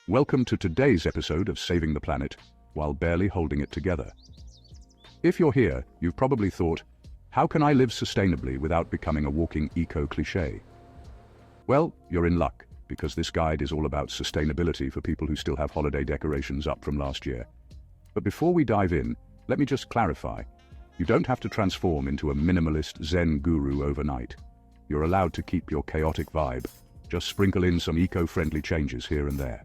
Welcome to today's episode of Saving the Planet while barely holding it together. If you're here, you've probably thought, how can I live sustainably without becoming a walking eco-cliché? Well, you're in luck, because this guide is all about sustainability for people who still have holiday decorations up from last year. But before we dive in, let me just clarify. You don't have to transform into a minimalist Zen guru overnight. You're allowed to keep your chaotic vibe. Just sprinkle in some eco-friendly changes here and there.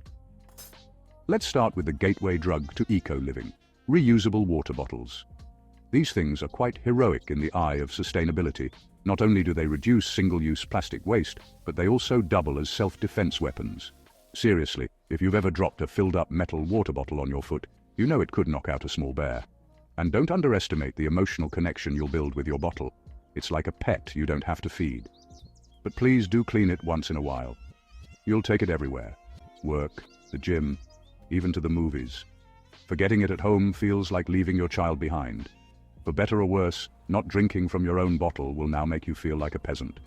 Let's start with the gateway drug to eco-living, reusable water bottles. These things are quite heroic in the eye of sustainability. Not only do they reduce single-use plastic waste, but they also double as self-defense weapons. Seriously, if you've ever dropped a filled-up metal water bottle on your foot, you know it could knock out a small bear. And don't underestimate the emotional connection you'll build with your bottle. It's like a pet you don't have to feed. But please do clean it once in a while. You'll take it everywhere. Work, the gym, even to the movies. Forgetting it at home feels like leaving your child behind. For better or worse, not drinking from your own bottle will now make you feel like a peasant.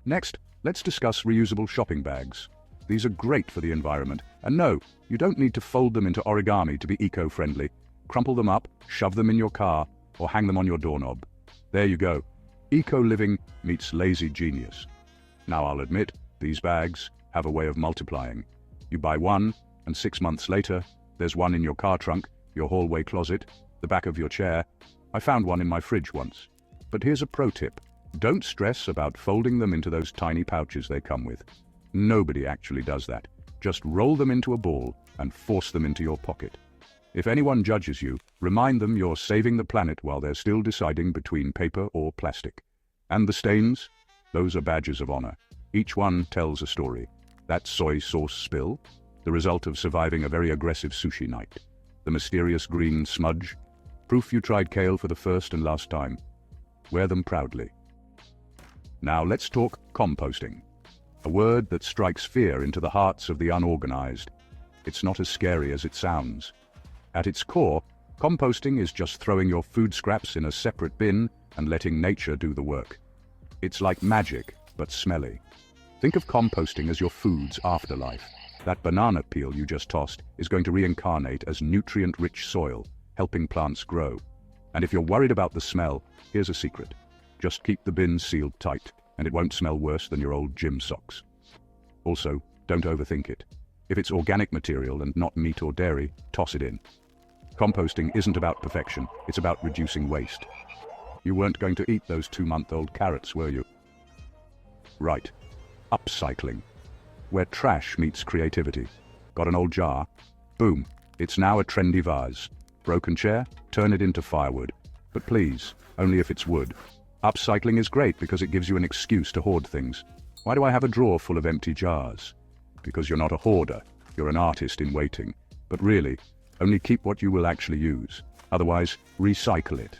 Next, let's discuss reusable shopping bags. These are great for the environment. And no, you don't need to fold them into origami to be eco-friendly. Crumple them up, shove them in your car, or hang them on your doorknob. There you go. Eco-living meets lazy genius. Now I'll admit, these bags have a way of multiplying. You buy one, and 6 months later, there's one in your car trunk, your hallway closet, the back of your chair. I found one in my fridge once. But here's a pro tip. Don't stress about folding them into those tiny pouches they come with. Nobody actually does that. Just roll them into a ball and force them into your pocket. If anyone judges you, remind them you're saving the planet while they're still deciding between paper or plastic. And the stains? Those are badges of honor. Each one tells a story. That soy sauce spill? The result of surviving a very aggressive sushi night. The mysterious green smudge? Proof you tried kale for the first and last time. Wear them proudly. Now let's talk composting. A word that strikes fear into the hearts of the unorganized. It's not as scary as it sounds. At its core, composting is just throwing your food scraps in a separate bin and letting nature do the work. It's like magic, but smelly. Think of composting as your food's afterlife. That banana peel you just tossed is going to reincarnate as nutrient-rich soil, helping plants grow. And if you're worried about the smell, here's a secret. Just keep the bin sealed tight, and it won't smell worse than your old gym socks. Also, don't overthink it. If it's organic material and not meat or dairy, toss it in. Composting isn't about perfection, it's about reducing waste. You weren't going to eat those 2-month-old carrots, were you? Right. Upcycling. Where trash meets creativity. Got an old jar? Boom. It's now a trendy vase. Broken chair? Turn it into firewood. But please, only if it's wood. Upcycling is great because it gives you an excuse to hoard things. Why do I have a drawer full of empty jars? Because you're not a hoarder, you're an artist in waiting. But really, only keep what you will actually use. Otherwise, recycle it.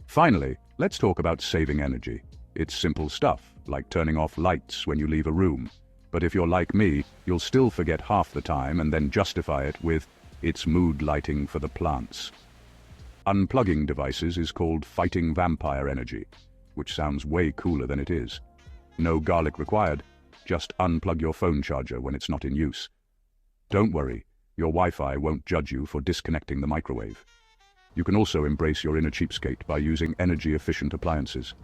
Finally, let's talk about saving energy. It's simple stuff, like turning off lights when you leave a room. But if you're like me, you'll still forget half the time and then justify it with, it's mood lighting for the plants. Unplugging devices is called fighting vampire energy, which sounds way cooler than it is. No garlic required, just unplug your phone charger when it's not in use. Don't worry, your Wi-Fi won't judge you for disconnecting the microwave. You can also embrace your inner cheapskate by using energy-efficient appliances.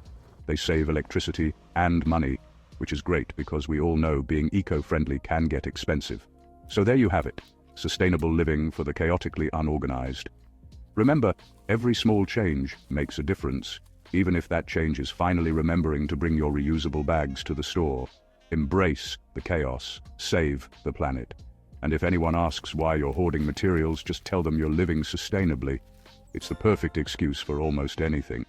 They save electricity and money, which is great because we all know being eco-friendly can get expensive. So there you have it, sustainable living for the chaotically unorganized. Remember, every small change makes a difference, even if that change is finally remembering to bring your reusable bags to the store. Embrace the chaos, save the planet. And if anyone asks why you're hoarding materials, just tell them you're living sustainably. It's the perfect excuse for almost anything.